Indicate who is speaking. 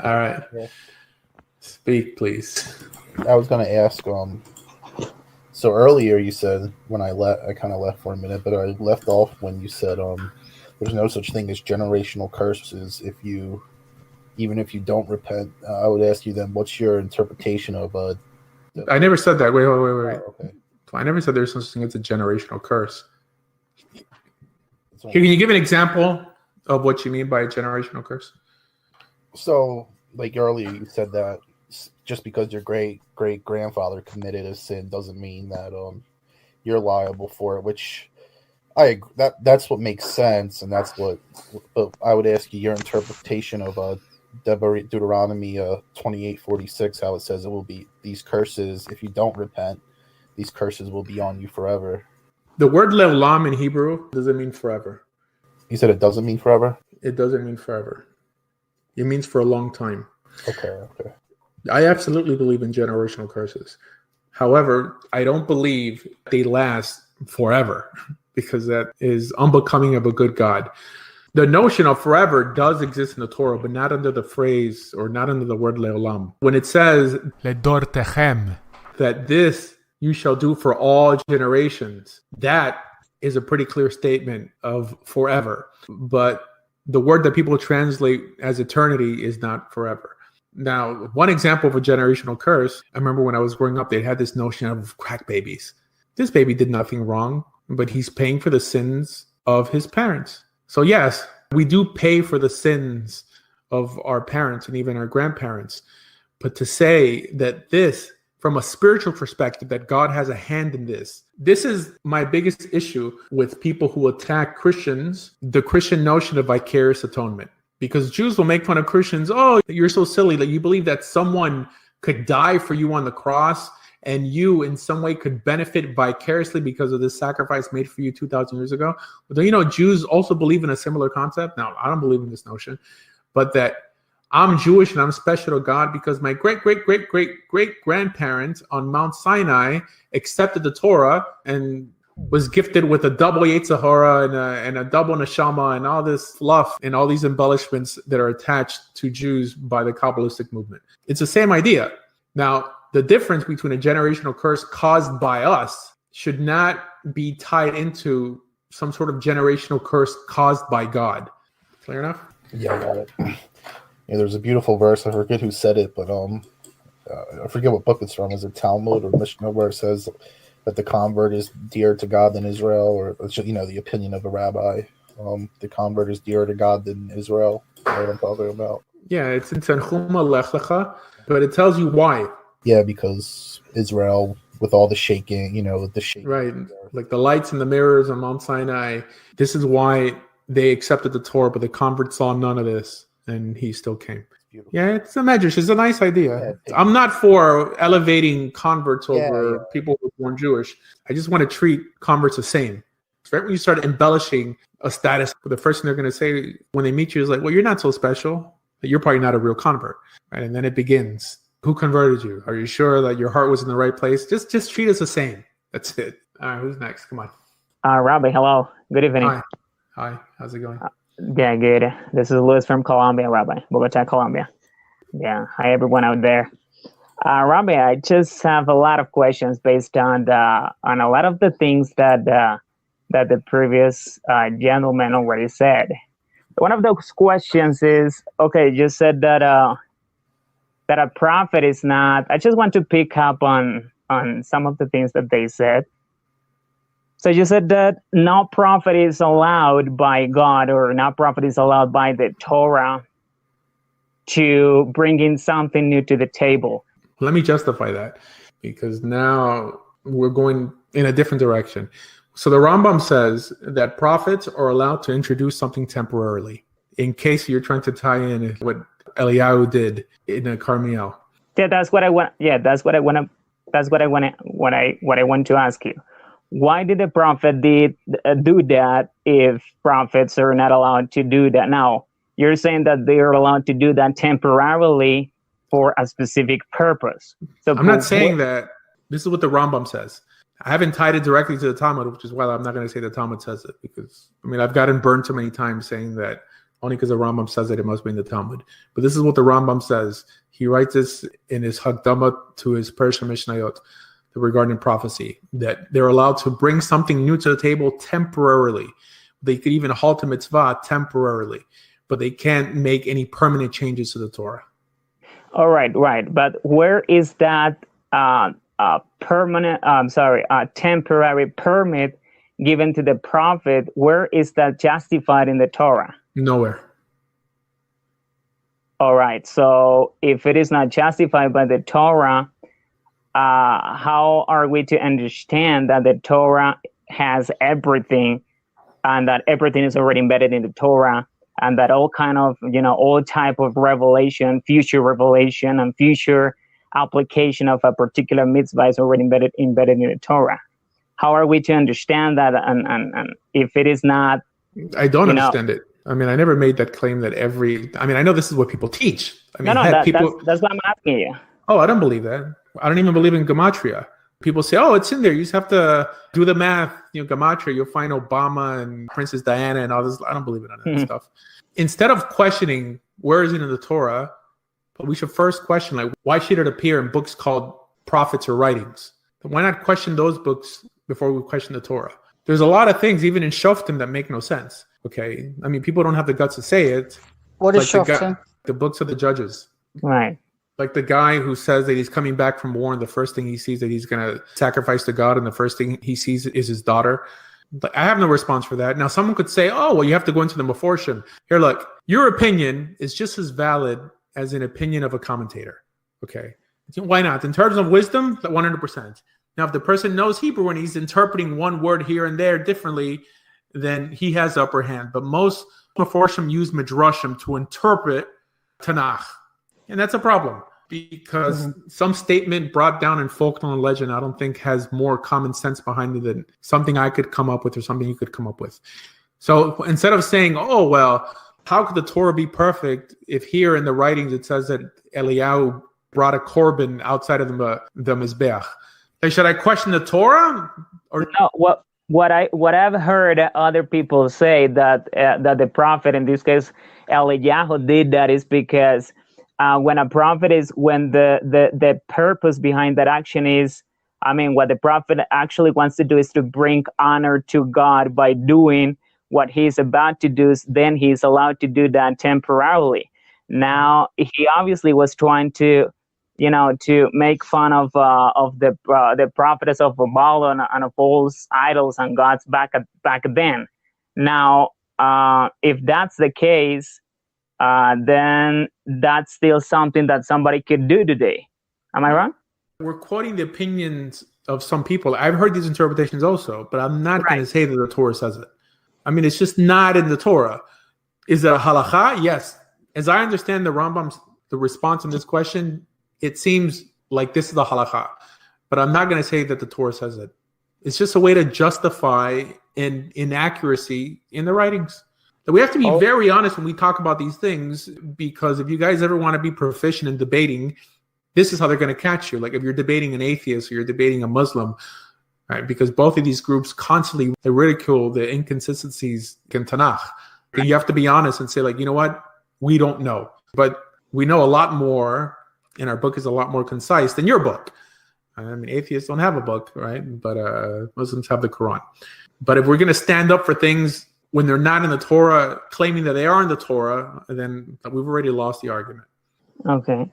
Speaker 1: All right.
Speaker 2: Yeah.
Speaker 1: Speak, please.
Speaker 2: I was going to ask, so earlier you said when I kind of left for a minute, but I left off when you said there's no such thing as generational curses even if you don't repent. I would ask you then, what's your interpretation of
Speaker 1: I never said that. Wait.
Speaker 2: Oh, okay.
Speaker 1: I never said there's such thing as a generational curse.
Speaker 2: So,
Speaker 1: Can you give an example of what you mean by a generational curse?
Speaker 2: So, like earlier, you said that just because your great grandfather committed a sin doesn't mean that you're liable for it. Which that's what makes sense, and that's what. But I would ask you your interpretation of Deuteronomy 28:46, how it says it will be these curses if you don't repent. These curses will be on you forever.
Speaker 1: The word le'olam in Hebrew doesn't mean forever.
Speaker 2: You said it doesn't mean forever?
Speaker 1: It doesn't mean forever. It means for a long time.
Speaker 2: Okay.
Speaker 1: I absolutely believe in generational curses. However, I don't believe they last forever because that is unbecoming of a good God. The notion of forever does exist in the Torah, but not under the phrase or not under the word le'olam. When it says
Speaker 3: לדור תכם,
Speaker 1: that this you shall do for all generations, that is a pretty clear statement of forever. But the word that people translate as eternity is not forever. Now, one example of a generational curse, I remember when I was growing up, they had this notion of crack babies. This baby did nothing wrong, but he's paying for the sins of his parents. So yes, we do pay for the sins of our parents and even our grandparents. But to say that this, from a spiritual perspective, that God has a hand in this is my biggest issue with people who attack Christians, the Christian notion of vicarious atonement. Because Jews will make fun of Christians. Oh, you're so silly that you believe that someone could die for you on the cross and you in some way could benefit vicariously because of this sacrifice made for you 2,000 years ago. But do you know Jews also believe in a similar concept? Now, I don't believe in this notion, but that I'm Jewish and I'm special to God because my great-great-great-great-great-grandparents on Mount Sinai accepted the Torah and was gifted with a double Yetzer Hara and a double Neshama and all this fluff and all these embellishments that are attached to Jews by the Kabbalistic movement. It's the same idea. Now, the difference between a generational curse caused by us should not be tied into some sort of generational curse caused by God. Clear enough?
Speaker 2: Yeah, I got it. Yeah, there's a beautiful verse. I forget who said it, but I forget what book it's from. Is it Talmud or Mishnah, where it says that the convert is dearer to God than Israel, or the opinion of a rabbi. The convert is dearer to God than Israel. You know what I'm talking about?
Speaker 1: Yeah, it's in Tanchuma Lech Lecha, but it tells you why.
Speaker 2: Yeah, because Israel, with all the shaking, with the shaking.
Speaker 1: Right, like the lights and the mirrors on Mount Sinai. This is why they accepted the Torah, but the convert saw none of this, and he still came. Yeah, it's a medrash. It's a nice idea. Yeah, I'm not for elevating converts over people who are born Jewish. I just want to treat converts the same. Right when you start embellishing a status, the first thing they're going to say when they meet you is like, well, you're not so special. You're probably not a real convert. Right? And then it begins. Who converted you? Are you sure that your heart was in the right place? Just treat us the same. That's it. All right, who's next? Come on.
Speaker 4: Rabbi, hello. Good evening.
Speaker 1: Hi. How's it going?
Speaker 4: Yeah, good. This is Luis from Colombia, Rabbi. Bogota, Colombia. Yeah. Hi, everyone out there. Rabbi, I just have a lot of questions based on a lot of the things that the previous gentleman already said. One of those questions is, okay, you said that a prophet is not. I just want to pick up on some of the things that they said. So you said that no prophet is allowed by God, or no prophet is allowed by the Torah to bring in something new to the table.
Speaker 1: Let me justify that, because now we're going in a different direction. So the Rambam says that prophets are allowed to introduce something temporarily, in case you're trying to tie in what Eliyahu did in Carmel.
Speaker 4: Yeah, that's what I want. Yeah, that's what I want to ask you. Why did the prophet do that if prophets are not allowed to do that? Now, you're saying that they are allowed to do that temporarily for a specific purpose. So
Speaker 1: I'm not saying that. This is what the Rambam says. I haven't tied it directly to the Talmud, which is why I'm not going to say the Talmud says it, because I've gotten burned too many times saying that only because the Rambam says that it must be in the Talmud. But this is what the Rambam says. He writes this in his Hakdama to his Parsha Mishnayot regarding prophecy, that they're allowed to bring something new to the table temporarily. They could even halt a mitzvah temporarily, but they can't make any permanent changes to the Torah.
Speaker 4: All right. But where is that temporary permit given to the prophet? Where is that justified in the Torah?
Speaker 1: Nowhere.
Speaker 4: All right. So if it is not justified by the Torah, how are we to understand that the Torah has everything, and that everything is already embedded in the Torah, and that all kind of, all type of revelation, future revelation, and future application of a particular mitzvah is already embedded in the Torah? How are we to understand that? And if it is not,
Speaker 1: I don't understand it. I mean, I never made that claim that I know this is what people teach. I mean,
Speaker 4: that's what I'm asking you.
Speaker 1: Oh, I don't believe that. I don't even believe in gematria. People say, oh, it's in there. You just have to do the math, gematria. You'll find Obama and Princess Diana and all this. I don't believe in that stuff. Instead of questioning where is it in the Torah, but we should first question, like, why should it appear in books called prophets or writings? Why not question those books before we question the Torah? There's a lot of things, even in Shoftim, that make no sense. Okay, I mean, people don't have the guts to say it.
Speaker 3: What is Shoftim?
Speaker 1: The books of the judges.
Speaker 4: Right.
Speaker 1: Like the guy who says that he's coming back from war and the first thing he sees that he's going to sacrifice to God and the first thing he sees is his daughter. But I have no response for that. Now, someone could say, oh, well, you have to go into the Meforshim. Here, look, your opinion is just as valid as an opinion of a commentator. Okay. Why not? In terms of wisdom, 100%. Now, if the person knows Hebrew and he's interpreting one word here and there differently, then he has the upper hand. But most Meforshim use Midrashim to interpret Tanakh. And that's a problem because some statement brought down in folklore and legend, I don't think has more common sense behind it than something I could come up with or something you could come up with. So instead of saying, oh, well, how could the Torah be perfect if here in the writings it says that Eliyahu brought a korban outside of the Mizbeach? Like, should I question the Torah? Or
Speaker 4: no, what I've heard other people say that the prophet, in this case Eliyahu, did that is because when the purpose behind that action is, what the prophet actually wants to do is to bring honor to God by doing what he's about to do, then he's allowed to do that temporarily. Now, he obviously was trying to, to make fun of the prophetess of Baal and of false idols and gods back then. Now, if that's the case, then that's still something that somebody could do today. Am I wrong?
Speaker 1: We're quoting the opinions of some people. I've heard these interpretations also, but I'm not going to say that the Torah says it. It's just not in the Torah. Is it a halacha? Yes. As I understand the Rambam's response on this question, it seems like this is the halacha. But I'm not going to say that the Torah says it. It's just a way to justify an inaccuracy in the writings. We have to be very honest when we talk about these things, because if you guys ever want to be proficient in debating, this is how they're going to catch you. Like if you're debating an atheist or you're debating a Muslim, right? Because both of these groups constantly ridicule the inconsistencies in Tanakh. And you have to be honest and say, like, you know what? We don't know. But we know a lot more, and our book is a lot more concise than your book. Atheists don't have a book, right? But Muslims have the Quran. But if we're going to stand up for things when they're not in the Torah, claiming that they are in the Torah, then we've already lost the argument.
Speaker 4: Okay.